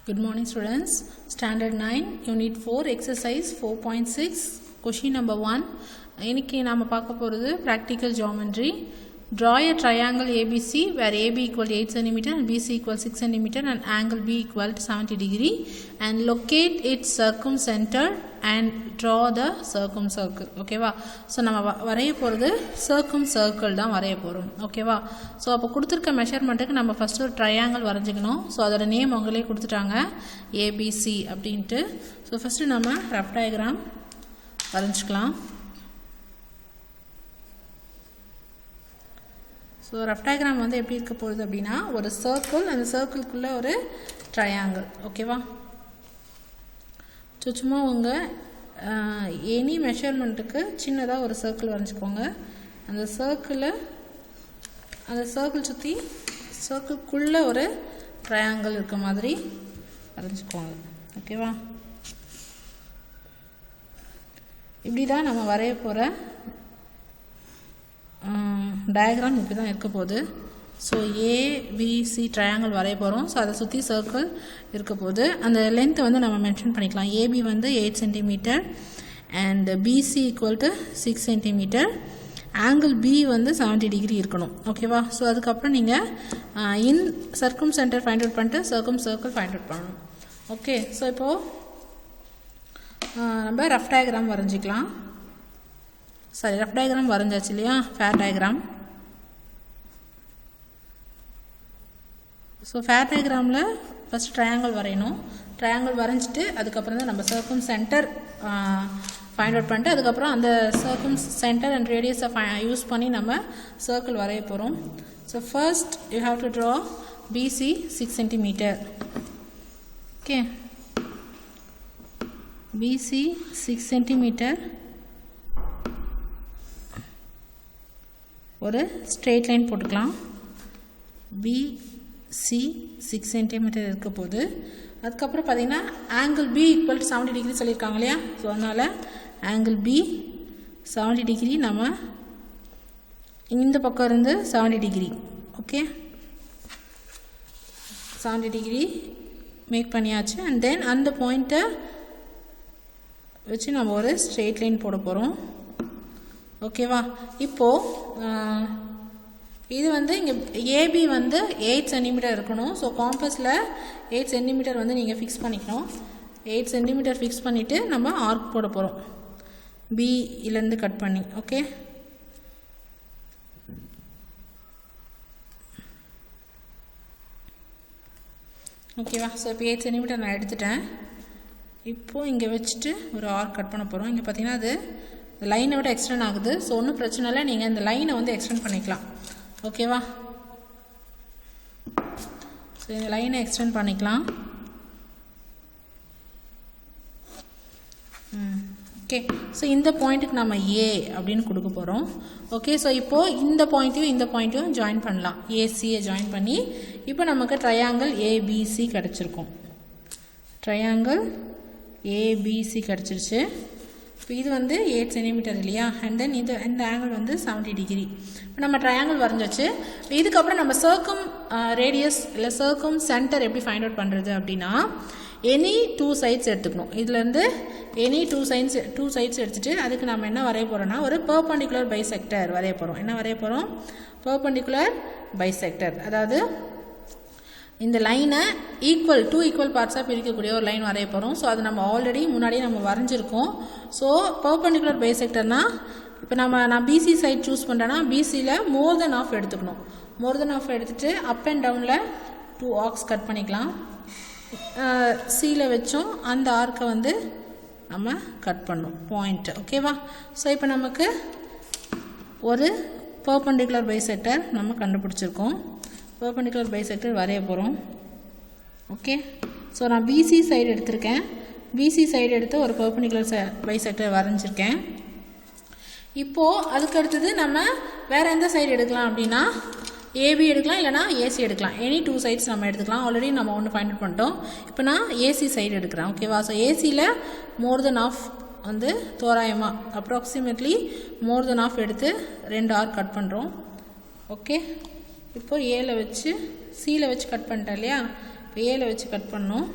Good morning students. Standard 9 Unit 4 Exercise 4.6 Question number 1. இன்னைக்கு நாம பார்க்க போறது Practical Geometry. Draw a triangle ABC where AB equal to 8 cm and BC equal 6 cm and angle B equal to 70 degree and locate its circumcenter and draw the circumcircle. ஓகேவா? So நம்ம வரைய போகிறது circumcircle தான் வரைய போகிறோம். ஓகேவா? So அப்போ கொடுத்துருக்க மெஷர்மெண்ட்டுக்கு நம்ம ஃபஸ்ட்டு ஒரு ட்ரையாங்கிள் வரைஞ்சிக்கணும். ஸோ அதோட நேம் அவங்களே கொடுத்துட்டாங்க ஏபிசி அப்படின்ட்டு. ஸோ ஃபஸ்ட்டு நம்ம ரஃப் டயக்ராம் வரைஞ்சிக்கலாம். ஸோ ரஃப் டயக்ராம் வந்து எப்படி இருக்க போகுது அப்படின்னா ஒரு சர்க்கிள், அந்த சர்க்கிள்குள்ளே ஒரு ட்ரையாங்கிள். ஓகேவா? ஸோ சும்மா உங்கள் எனி மெஷர்மெண்ட்டுக்கு சின்னதாக ஒரு சர்க்கிள் வரைஞ்சிக்கோங்க. அந்த சர்க்கிள் சுற்றி சர்க்கிள்குள்ளே ஒரு ட்ரையாங்கிள் இருக்க மாதிரி வரைஞ்சிக்கோங்க. ஓகேவா? இப்படி தான் நம்ம வரைய போகிற டயக்ராம் இப்படி தான் இருக்க போகுது. ஸோ ஏபிசி ட்ரையாங்கிள் வரைய போகிறோம். ஸோ அதை சுற்றி சர்க்கிள் இருக்க போகுது. அந்த லென்த்தை வந்து நம்ம மென்ஷன் பண்ணிக்கலாம். ஏபி வந்து 8 centimetre and BC equal to 6 centimetre. Angle B வந்து 70 டிகிரி இருக்கணும். ஓகேவா? ஸோ அதுக்கப்புறம் நீங்கள் in circum centre find out பண்ணிட்டு சர்க்கிள் ஃபைண்ட் அவுட் பண்ணணும். ஓகே. ஸோ இப்போது நம்ம ரஃப் டயக்ராம் வரைஞ்சிக்கலாம். சரி, ரஃப் டயக்ராம் வரைஞ்சாச்சு இல்லையா? Fair diagram. ஸோ ஃபேர் டயக்ராமில் ஃபஸ்ட் ட்ரையாங்கிள் வரையணும். ட்ரையாங்கிள் வரைஞ்சிட்டு அதுக்கப்புறம் தான் நம்ம சர்க்கும் சென்டர் ஃபைண்ட் அவுட் பண்ணிட்டு அதுக்கப்புறம் அந்த சர்க்கும் சென்டர் அண்ட் ரேடியஸை யூஸ் பண்ணி நம்ம சர்க்கிள் வரைய போகிறோம். So first you have to draw BC 6 centimetre. Okay, BC 6 centimetre ஒரு ஸ்ட்ரெயிட் லைன் போட்டுக்கலாம். பிசி 6 சென்டிமீட்டர் இருக்க போது அதுக்கப்புறம் பார்த்தீங்கன்னா angle B equal to 70 degree சொல்லியிருக்காங்க இல்லையா? ஸோ அதனால் ஆங்கிள் பி 70 டிகிரி நம்ம இந்த பக்கம் இருந்து 70 டிகிரி. ஓகே, 70 டிகிரி மேக் பண்ணியாச்சு. அண்ட் தென் அந்த பாயிண்ட்டை வச்சு நம்ம ஒரு ஸ்ட்ரெயிட் லைன் போட போகிறோம். ஓகேவா? இப்போது இது வந்து இங்கே ஏபி வந்து 8 சென்டிமீட்டர் இருக்கணும். ஸோ காம்பஸில் 8 சென்டிமீட்டர் வந்து நீங்கள் ஃபிக்ஸ் பண்ணிக்கணும். 8 சென்டிமீட்டர் ஃபிக்ஸ் பண்ணிவிட்டு நம்ம ஆர்க் போட போகிறோம் பியிலேருந்து கட் பண்ணி. ஓகே, ஓகேவா? ஸோ இப்போ 8 சென்டிமீட்டர் நான் எடுத்துட்டேன். இப்போது இங்கே வச்சுட்டு ஒரு ஆர்க் கட் பண்ண போகிறோம். இங்கே பார்த்தீங்கன்னா அது லைனை விட எக்ஸ்டெண்ட் ஆகுது. ஸோ ஒன்றும் பிரச்சனை இல்லை, நீங்கள் இந்த லைனை வந்து எக்ஸ்டெண்ட் பண்ணிக்கலாம். ஓகேவா? ஸோ இந்த லைனை எக்ஸ்டெண்ட் பண்ணிக்கலாம். ஓகே, ஸோ இந்த பாயிண்ட்டுக்கு நம்ம ஏ அப்படின்னு கொடுக்க போகிறோம். ஓகே, ஸோ இப்போது இந்த பாயிண்ட்டையும் ஜாயின் பண்ணலாம். ஏசியை ஜாயின் பண்ணி இப்போ நமக்கு ட்ரையாங்கிள் ஏபிசி கிடச்சிருக்கும். ட்ரையாங்கிள் ஏபிசி கிடச்சிருச்சு. இப்போ இது வந்து 8 சென்டிமீட்டர் இல்லையா? அண்ட் தென் இந்த ஆங்கிள் வந்து 70 டிகிரி. இப்போ நம்ம ட்ரையாங்கிள் வரைஞ்சாச்சு. இதுக்கப்புறம் நம்ம சர்க்கும் ரேடியஸ் இல்லை சர்க்கும் சென்டர் எப்படி ஃபைண்ட் அவுட் பண்ணுறது அப்படின்னா எனி 2 சைட்ஸ் எடுத்துக்கணும். இதுலேருந்து எனி 2 சைட்ஸ் எடுத்துகிட்டு அதுக்கு நம்ம என்ன வரைய போகிறோம்னா ஒரு பெர்பெண்டிகுலர் பைசெக்டர் வரைய போகிறோம். என்ன வரைய போகிறோம்? Perpendicular bisector. அதாவது இந்த லைனை டூ ஈக்குவல் பார்ட்ஸாக பிரிக்கக்கூடிய ஒரு லைன் வரைய போகிறோம். ஸோ அது நம்ம ஆல்ரெடி முன்னாடியே நம்ம வரைஞ்சிருக்கோம். ஸோ பெர்பெண்டிகுலர் பைசெக்டர்னால் இப்போ நான் பிசி சைட் சூஸ் பண்ணுறேன்னா பிசியில் மோர் தென் ஆஃப் எடுத்துக்கணும். மோர் தென் ஆஃப் எடுத்துகிட்டு அப் அண்ட் டவுனில் 2 ஆர்க்ஸ் கட் பண்ணிக்கலாம். சியில் வச்சோம் அந்த ஆர்க்கை வந்து நம்ம கட் பண்ணோம் பாயிண்ட். ஓகேவா? ஸோ இப்போ நமக்கு ஒரு பெர்பெண்டிகுலர் பைசெக்டர் நம்ம கண்டுபிடிச்சிருக்கோம். பெர்பெண்டிகுலர் பைசெக்டர் வரைய போகிறோம். ஓகே, ஸோ நான் பிசி சைடு எடுத்திருக்கேன். பிசி சைடு எடுத்து ஒரு பெர்பெண்டிகுலர் பைசெக்டர் வரைஞ்சிருக்கேன். இப்போது அதுக்கு அடுத்தது நம்ம வேறு எந்த சைடு எடுக்கலாம் அப்படின்னா ஏபி எடுக்கலாம், இல்லைனா ஏசி எடுக்கலாம். எனி 2 சைட்ஸ் நம்ம எடுத்துக்கலாம். ஆல்ரெடி நம்ம ஒன்று ஃபைண்ட் அவுட் பண்ணிட்டோம். இப்போ நான் ஏசி சைடு எடுக்கிறேன். ஓகேவா? ஸோ ஏசியில் மோர் தென் ஆஃப் வந்து தோராயமாக அப்ராக்சிமேட்லி மோர் தென் ஆஃப் எடுத்து 2 ஆர்க் கட் பண்ணுறோம். ஓகே, இப்போ ஏல வச்சு சியில் வச்சு கட் பண்ணிட்டேன் இல்லையா? இப்போ ஏல வச்சு கட் பண்ணோம்.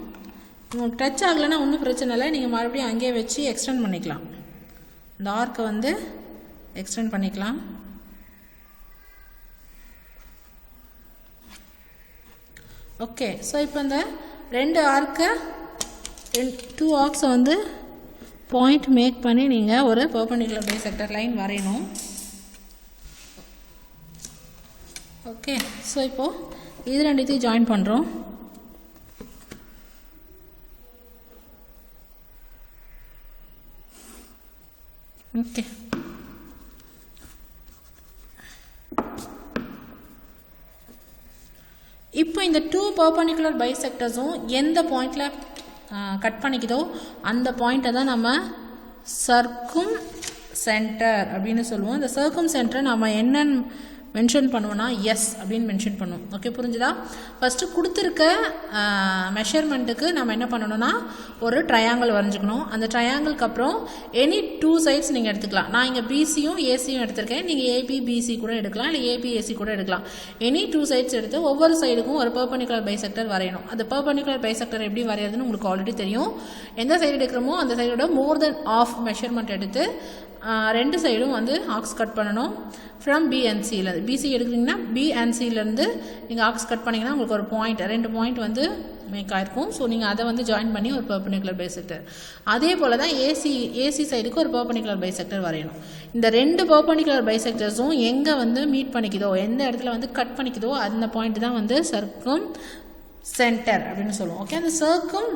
உங்களுக்கு டச் ஆகலைன்னா ஒன்றும் பிரச்சனை இல்லை, நீங்கள் மறுபடியும் அங்கேயே வச்சு எக்ஸ்டெண்ட் பண்ணிக்கலாம். இந்த ஆர்க்கை வந்து எக்ஸ்டெண்ட் பண்ணிக்கலாம். ஓகே, ஸோ இப்போ இந்த ரெண்டு ஆர்க்கை 2 ஆர்க்ஸை வந்து பாயிண்ட் மேக் பண்ணி நீங்கள் ஒரு பெர்பெண்டிகுலர் பைசெக்டர் லைன் வரையணும். ஓகே, ஸோ இப்போது இது ரெண்டுத்தையும் ஜாயின் பண்ணுறோம். ஓகே, இப்போ இந்த 2 பெர்பெண்டிகுலர் பைசெக்டர்ஸும் எந்த பாயிண்டில் கட் பண்ணிக்குதோ அந்த பாயிண்ட்டை தான் நம்ம சர்க்கும் சென்டர் அப்படின்னு சொல்லுவோம். இந்த சர்க்கும் சென்டரை நம்ம என்னன்னு மென்ஷன் பண்ணுவோன்னா எஸ் அப்படின்னு மென்ஷன் பண்ணுவோம். ஓகே, புரிஞ்சுதா? ஃபஸ்ட்டு கொடுத்துருக்க மெஷர்மெண்ட்டுக்கு நம்ம என்ன பண்ணணும்னா ஒரு ட்ரையாங்கிள் வரைஞ்சிக்கணும். அந்த ட்ரையாங்கிளுக்கு அப்புறம் எனி 2 சைட்ஸ் நீங்கள் எடுத்துக்கலாம். நான் இங்கே பிசியும் ஏசியும் எடுத்திருக்கேன். நீங்கள் ஏபிபிசி கூட எடுக்கலாம், இல்லை ஏபிஏசி கூட எடுக்கலாம். எனி 2 சைட்ஸ் எடுத்து ஒவ்வொரு சைடுக்கும் ஒரு பெர்பெண்டிகுலர் பைசெக்டர் வரையணும். அந்த பெர்பெண்டிகுலர் பைசெக்டர் எப்படி வரையிறதுன்னு உங்களுக்கு ஆல்ரெடி தெரியும். எந்த சைடு எடுக்கிறோமோ அந்த சைடோட மோர் தென் ஆஃப் மெஷர்மெண்ட் எடுத்து 2 சைடும் வந்து ஆக்ஸ் கட் பண்ணணும். ஃப்ரம் பி அண்ட் சிலேருந்து பிசி எடுக்கிறீங்கன்னா பி அண்ட் சிலேருந்து நீங்கள் ஆக்ஸ் கட் பண்ணிங்கன்னா உங்களுக்கு ஒரு பாயிண்ட் 2 பாயிண்ட் வந்து மேக் ஆகிருக்கும். ஸோ நீங்கள் அதை வந்து ஜாயின் பண்ணி ஒரு பெர்பெண்டிகுலர் பைசெக்டர். அதே போல் தான் ஏசி சைடுக்கு ஒரு பெர்பெண்டிகுலர் பைசெக்டர் வரையணும். இந்த 2 பெர்பெண்டிகுலர் பைசெக்டர்ஸும் எங்கே வந்து மீட் பண்ணிக்குதோ, எந்த இடத்துல வந்து கட் பண்ணிக்குதோ அந்த பாயிண்ட் தான் வந்து சர்க்கும் சென்டர் அப்படின்னு சொல்லுவோம். ஓகே, அந்த சர்க்கும்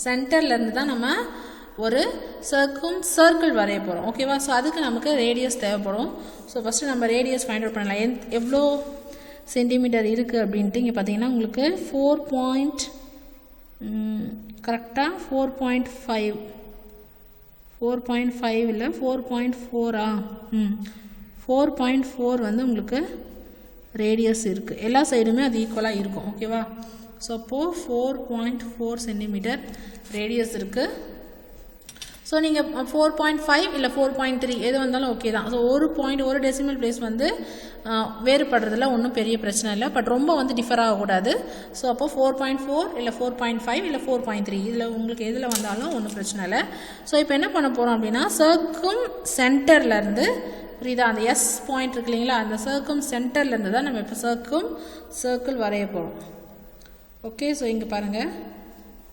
சென்டர்லேருந்து தான் நம்ம ஒரு சர்க்கிள் வரைய போகிறோம். ஓகேவா? ஸோ அதுக்கு நமக்கு ரேடியஸ் தேவைப்படும். ஸோ ஃபஸ்ட்டு நம்ம ரேடியஸ் ஃபைண்ட் அவுட் பண்ணலாம். எவ்வளோ சென்டிமீட்டர் இருக்குது அப்படின்ட்டு இங்கே பார்த்தீங்கன்னா உங்களுக்கு 4. கரெக்டாக 4.5 இல்லை 4.4 4.4 வந்து உங்களுக்கு ரேடியஸ் இருக்குது. எல்லா சைடுமே அது ஈக்குவலாக இருக்கும். ஓகேவா? ஸோ அப்போது 4.4 சென்டிமீட்டர் ரேடியஸ் இருக்குது. ஸோ நீங்கள் 4.5 இல்லை 4.3 எது வந்தாலும் ஓகே தான். ஸோ ஒரு டெசிமல் பிளேஸ் வந்து வேறுபடுறதுல ஒன்றும் பெரிய பிரச்சனை இல்லை. பட் ரொம்ப வந்து டிஃபர் ஆகக்கூடாது. ஸோ அப்போ 4.4 இல்லை 4.5 இல்லை 4.3 இதில் உங்களுக்கு எதில் வந்தாலும் ஒன்றும் பிரச்சனை இல்லை. ஸோ இப்போ என்ன பண்ண போகிறோம் அப்படின்னா சர்க்கும் சென்டர்லேருந்து, புரியுதா? அந்த எஸ் பாயிண்ட் இருக்கு இல்லைங்களா, அந்த சர்க்கும் சென்டர்லேருந்து தான் நம்ம இப்போ சர்க்கிள் வரைய போகிறோம். ஓகே, ஸோ இங்கே பாருங்கள்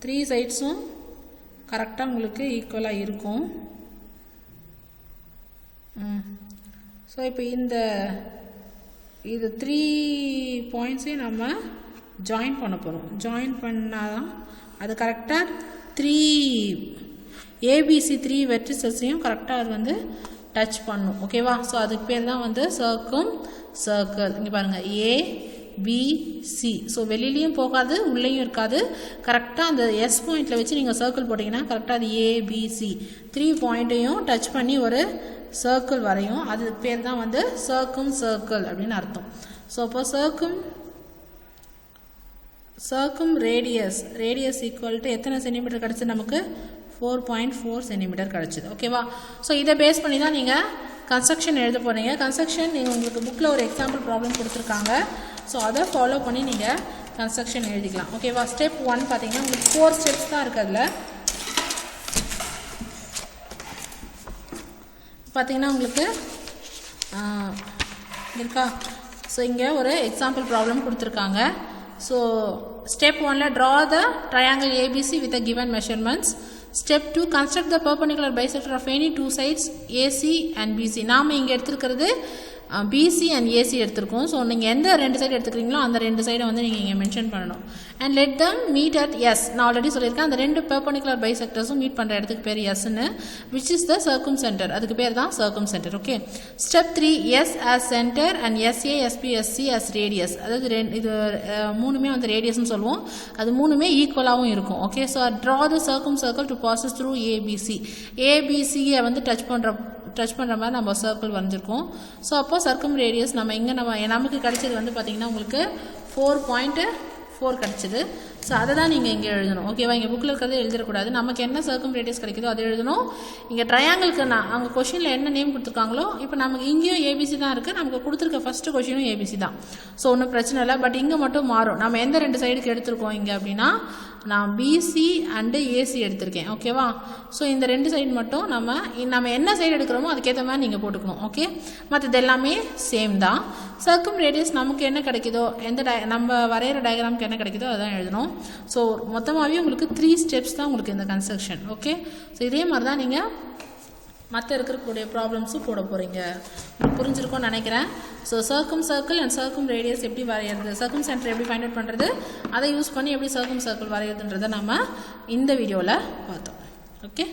3 சைட்ஸும் கரெக்டாக உங்களுக்கு ஈக்குவலாக இருக்கும். ஸோ இப்போ இது 3 பாயிண்ட்ஸையும் நம்ம ஜாயின் பண்ண போகிறோம். ஜாயின் பண்ணால் தான் அது கரெக்டாக 3 ஏபிசி 3 வெர்டிசஸையும் கரெக்டாக அது வந்து டச் பண்ணும். ஓகேவா? ஸோ அதுக்கு பேர் தான் வந்து சர்க்கிள். இங்கே பாருங்கள் ஏபிசி. ஸோ வெளியிலையும் போகாது, உள்ளேயும் இருக்காது. கரெக்டாக அந்த எஸ் பாயிண்டில் வச்சு நீங்கள் சர்க்கிள் போட்டிங்கன்னா கரெக்டாக அது ஏபிசி 3 பாயிண்ட்டையும் டச் பண்ணி ஒரு சர்க்கிள் வரையும். அதுக்கு பேர் தான் வந்து சர்க்கிள் அப்படின்னு அர்த்தம். ஸோ அப்போ சர்க்கும் ரேடியஸ் ஈக்குவல் டு எத்தனை சென்டிமீட்டர் கிடச்சி நமக்கு 4.4 சென்டிமீட்டர் கிடச்சிது. ஓகேவா? ஸோ இதை பேஸ் பண்ணி தான் நீங்கள் கன்ஸ்ட்ரக்ஷன் எழுத போகிறீங்க. கன்ஸ்ட்ரக்ஷன் நீங்கள் உங்களுக்கு புக்கில் ஒரு எக்ஸாம்பிள் ப்ராப்ளம் கொடுத்துருக்காங்க. ஸோ அதை ஃபாலோ பண்ணி நீங்கள் கன்ஸ்ட்ரக்ஷன் எழுதிக்கலாம். ஓகேவா? ஸ்டெப் 1 பார்த்தீங்கன்னா உங்களுக்கு 4 ஸ்டெப்ஸ் தான் இருக்குது. அதில் பார்த்தீங்கன்னா உங்களுக்கு இருக்கா? ஸோ இங்கே ஒரு எக்ஸாம்பிள் ப்ராப்ளம் கொடுத்துருக்காங்க. ஸோ ஸ்டெப் 1ல draw the triangle ABC with the given measurements. Step 2, construct the perpendicular bisector of any 2 sides AC and BC. நாம இங்கே எடுத்துருக்கிறது BC and AC எடுத்துருக்கோம். ஸோ நீங்கள் எந்த 2 சைடு எடுத்துக்கிறீங்களோ அந்த 2 சைடை வந்து நீங்கள் இங்கே மென்ஷன் பண்ணணும். And let them meet at S. நான் ஆல்ரெடி சொல்லியிருக்கேன், அந்த 2 பெர்பெண்டிகுலர் பைசெக்டர்ஸும் மீட் பண்ணுற இடத்துக்கு பேர் எஸ்ன்னு, which is the circumcentre. அதுக்கு பேர் தான் circumcentre. Okay. Step 3, S as centre and SA SP SC as radius. அதாவது இது 3மே வந்து ரேடியஸ்ன்னு சொல்லுவோம். அது 3மே ஈக்குவலாகவும் இருக்கும். Okay. So draw the circumcircle to passes through ABC. ஏபிசியை வந்து டச் பண்ணுற மாதிரி நம்ம சர்க்கிள் வரைஞ்சிருக்கோம். ஸோ அப்போ சர்க்கும் ரேடியஸ் நமக்கு கிடைச்சது வந்து பார்த்தீங்கன்னா உங்களுக்கு 4.4 கிடச்சிது. ஸோ அதை தான் நீங்கள் இங்கே எழுதணும். ஓகேவா? இங்கே புக்கில் இருக்கிறது எழுதிடக்கூடாது. நமக்கு என்ன சர்க்கும் ரேடியஸ் கிடைக்குதோ அதை எழுதணும். இங்கே ட்ரையாங்கிளுக்கு அவங்க கொஷினில் என்ன நேம் கொடுத்துருக்காங்களோ, இப்போ நமக்கு இங்கேயும் ஏபிசி தான் இருக்குது. நமக்கு கொடுத்துருக்க ஃபஸ்ட்டு கொஷினும் ஏபிசி தான். ஸோ ஒன்றும் பிரச்சனை இல்லை. பட் இங்கே மட்டும் மாறும். நம்ம எந்த 2 சைடுக்கு எடுத்துருக்கோம் இங்கே அப்படின்னா நான் பிசி அண்டு ஏசி எடுத்திருக்கேன். ஓகேவா? ஸோ இந்த 2 சைடு மட்டும் நம்ம என்ன சைடு எடுக்கிறோமோ அதுக்கேற்ற மாதிரி நீங்கள் போட்டுக்கணும். ஓகே, மற்றது எல்லாமே சேம் தான். சர்க்கம் ரேடியஸ் நமக்கு என்ன கிடைக்குதோ, நம்ம வரைகிற டயக்ராமுக்கு என்ன கிடைக்குதோ அதான் எழுதணும். ஸோ மொத்தமாகவே உங்களுக்கு 3 ஸ்டெப்ஸ் தான் உங்களுக்கு இந்த கன்ஸ்ட்ரக்ஷன். ஓகே, ஸோ இதே மாதிரி தான் நீங்கள் மற்ற இருக்கக்கூடிய ப்ராப்ளம்ஸும் போட போகிறீங்க. புரிஞ்சிருக்கும்னு நினைக்கிறேன். So circle and Sargam radius எப்படி வரைகிறது, சர்க்கம் சென்டர் எப்படி ஃபைண்ட் அவுட் பண்ணுறது, அதை யூஸ் பண்ணி எப்படி சர்க்கிள் வரைகிறதுன்றதை நம்ம இந்த வீடியோவில் பார்த்தோம். ஓகே.